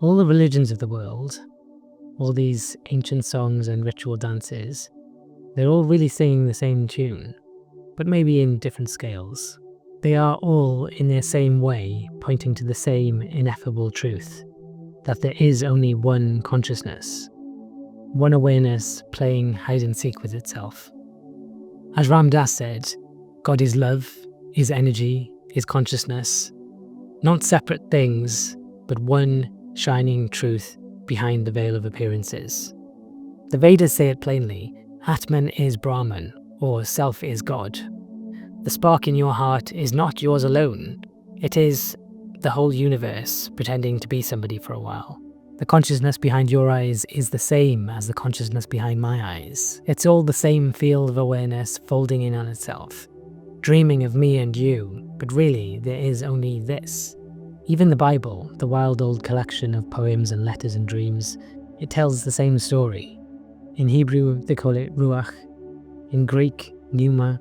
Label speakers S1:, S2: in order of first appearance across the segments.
S1: All the religions of the world, all these ancient songs and ritual dances, they're all really singing the same tune, but maybe in different scales. They are all, in their same way, pointing to the same ineffable truth, that there is only one consciousness, one awareness playing hide and seek with itself. As Ram Dass said, God is love, is energy, is consciousness, not separate things, but one shining truth behind the veil of appearances. The Vedas say it plainly, Atman is Brahman, or self is God. The spark in your heart is not yours alone, it is the whole universe pretending to be somebody for a while. The consciousness behind your eyes is the same as the consciousness behind my eyes. It's all the same field of awareness folding in on itself, dreaming of me and you, but really there is only this. Even the Bible, the wild old collection of poems and letters and dreams, it tells the same story. In Hebrew they call it ruach, in Greek pneuma,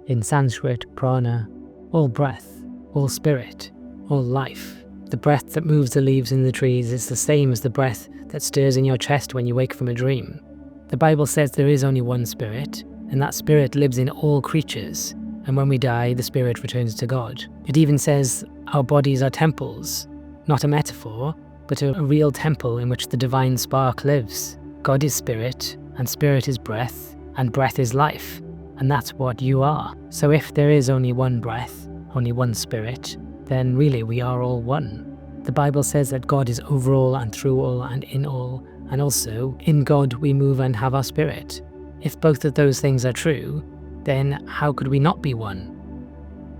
S1: in Sanskrit prana, all breath, all spirit, all life. The breath that moves the leaves in the trees is the same as the breath that stirs in your chest when you wake from a dream. The Bible says there is only one spirit, and that spirit lives in all creatures, and when we die, the spirit returns to God. It even says our bodies are temples, not a metaphor, but a real temple in which the divine spark lives. God is spirit, and spirit is breath, and breath is life, and that's what you are. So if there is only one breath, only one spirit, then really we are all one. The Bible says that God is over all and through all and in all, and also in God we move and have our spirit. If both of those things are true, then how could we not be one?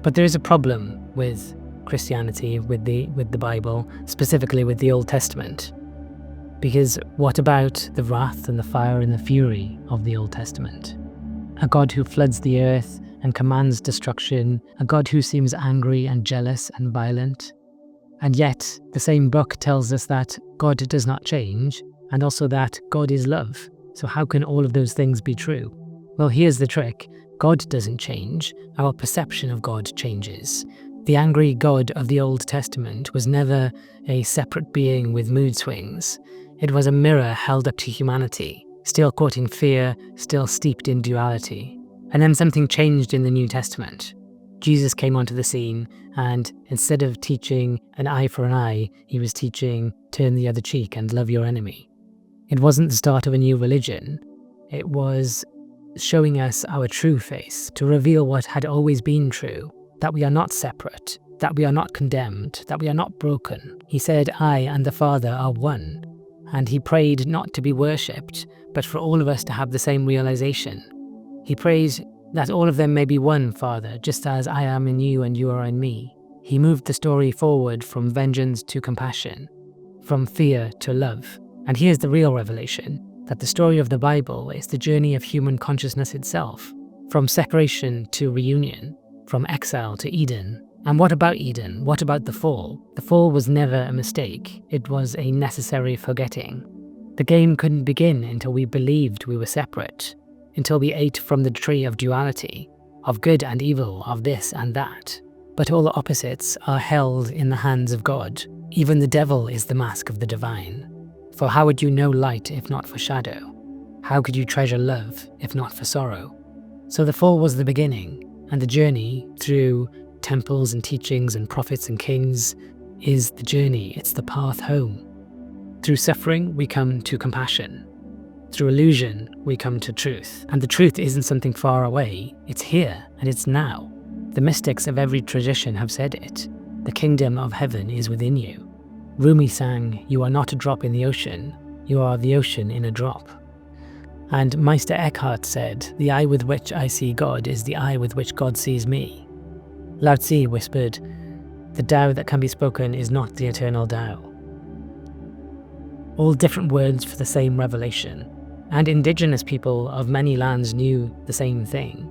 S1: But there is a problem with Christianity, with the Bible, specifically with the Old Testament. Because what about the wrath and the fire and the fury of the Old Testament? A God who floods the earth and commands destruction, a God who seems angry and jealous and violent. And yet, the same book tells us that God does not change, and also that God is love. So how can all of those things be true? Well, here's the trick. God doesn't change, our perception of God changes. The angry God of the Old Testament was never a separate being with mood swings. It was a mirror held up to humanity, still caught in fear, still steeped in duality. And then something changed in the New Testament. Jesus came onto the scene, and instead of teaching an eye for an eye, he was teaching turn the other cheek and love your enemy. It wasn't the start of a new religion. It was showing us our true face, to reveal what had always been true, that we are not separate, that we are not condemned, that we are not broken. He said, I and the Father are one. And he prayed not to be worshipped, but for all of us to have the same realization. He prays that all of them may be one, Father, just as I am in you and you are in me. He moved the story forward from vengeance to compassion, from fear to love. And here's the real revelation, that the story of the Bible is the journey of human consciousness itself, from separation to reunion, from exile to Eden. And what about Eden? What about the fall? The fall was never a mistake. It was a necessary forgetting. The game couldn't begin until we believed we were separate, until we ate from the tree of duality, of good and evil, of this and that. But all the opposites are held in the hands of God. Even the devil is the mask of the divine. For how would you know light if not for shadow? How could you treasure love if not for sorrow? So the fall was the beginning, and the journey through temples and teachings and prophets and kings is the journey, it's the path home. Through suffering, we come to compassion. Through illusion, we come to truth. And the truth isn't something far away, it's here and it's now. The mystics of every tradition have said it. The kingdom of heaven is within you. Rumi sang, you are not a drop in the ocean, you are the ocean in a drop. And Meister Eckhart said, the eye with which I see God is the eye with which God sees me. Lao Tzu whispered, the Tao that can be spoken is not the eternal Tao. All different words for the same revelation. And indigenous people of many lands knew the same thing.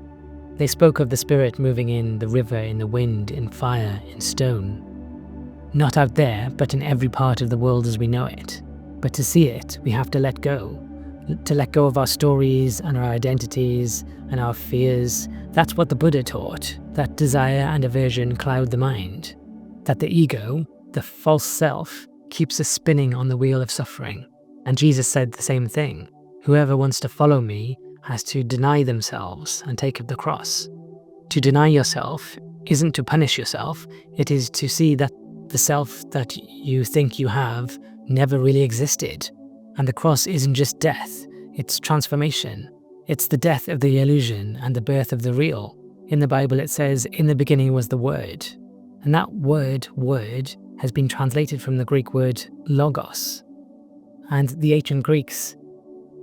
S1: They spoke of the spirit moving in the river, in the wind, in fire, in stone. Not out there, but in every part of the world as we know it. But to see it, we have to let go. To let go of our stories and our identities and our fears. That's what the Buddha taught, that desire and aversion cloud the mind. That the ego, the false self, keeps us spinning on the wheel of suffering. And Jesus said the same thing. Whoever wants to follow me has to deny themselves and take up the cross. To deny yourself isn't to punish yourself, it is to see that the self that you think you have never really existed. And the cross isn't just death, it's transformation. It's the death of the illusion and the birth of the real. In the Bible it says, "In the beginning was the Word." And that word has been translated from the Greek word logos. And the ancient Greeks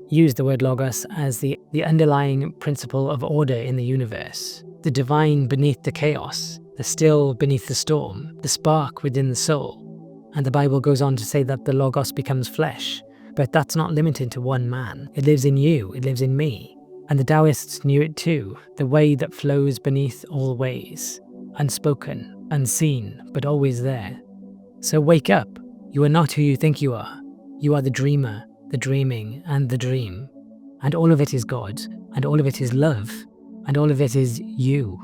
S1: used the word logos as the underlying principle of order in the universe. The divine beneath the chaos, the still beneath the storm, the spark within the soul. And the Bible goes on to say that the logos becomes flesh. But that's not limited to one man. It lives in you, it lives in me. And the Taoists knew it too, the way that flows beneath all ways. Unspoken, unseen, but always there. So wake up. You are not who you think you are. You are the dreamer, the dreaming, and the dream. And all of it is God, and all of it is love, and all of it is you.